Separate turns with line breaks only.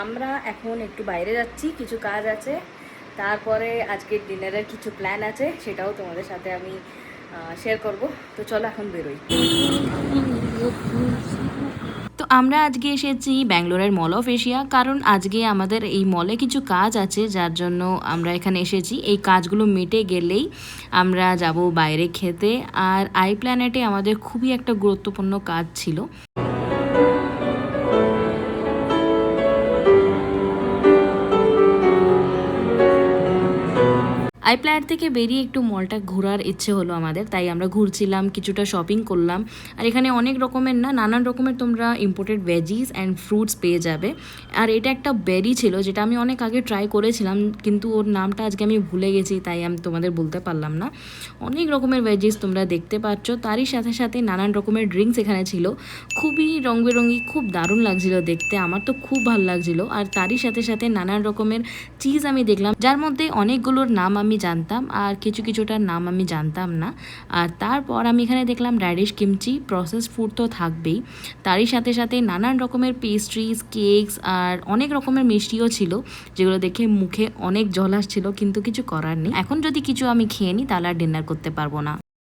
আমরা এখন একটু বাইরে যাচ্ছি, কিছু কাজ আছে, তারপরে আজকের ডিনারের কিছু প্ল্যান আছে, সেটাও তোমাদের সাথে আমি শেয়ার করব। তো চলো এখন বেরোই। তো আমরা আজকে এসেছি ব্যাঙ্গালোরের মল অফ এশিয়া, কারণ আজকে আমাদের এই মলে কিছু কাজ আছে, যার জন্য আমরা এখানে এসেছি। এই কাজগুলো মিটে গেলেই আমরা যাব বাইরে খেতে। আর আই প্ল্যানেটে আমাদের খুবই একটা গুরুত্বপূর্ণ কাজ ছিল। আই প্ল্যানেট থেকে বেরিয়ে একটু মলটা ঘোরার ইচ্ছে হলো আমাদের, তাই আমরা ঘুরছিলাম, কিছুটা শপিং করলাম। আর এখানে অনেক রকমের নানান রকমের তোমরা ইম্পোর্টেড ভেজিস অ্যান্ড ফ্রুটস পেয়ে যাবে। আর এটা একটা বেরি ছিল, যেটা আমি অনেক আগে ট্রাই করেছিলাম, কিন্তু ওর নামটা আজকে আমি ভুলে গেছি, তাই আমি তোমাদের বলতে পারলাম না। অনেক রকমের ভেজিস তোমরা দেখতে পাচ্ছ, তারই সাথে সাথে নানান রকমের ড্রিঙ্কস এখানে ছিল। খুবই রং বেরঙি, খুব দারুণ লাগছিল দেখতে, আমার তো খুব ভালো লাগছিল। আর তারই সাথে সাথে নানান রকমের চিজ আমি দেখলাম, যার মধ্যে অনেকগুলোর নাম আমি জানতাম আর কিছুটার নাম আমি জানতাম না। আর তারপর আমি এখানে দেখলাম র্যাডিশ কিমচি, প্রসেস ফুড তো থাকবেই, তারই সাথে সাথে নানান রকমের পেস্ট্রিজ, কেকস আর অনেক রকমের মিষ্টিও ছিল, যেগুলো দেখে মুখে অনেক জল আসছিল, কিন্তু কিছু করার নেই। এখন যদি কিছু আমি খেয়ে নিই তাহলে আর ডিনার করতে পারবো না।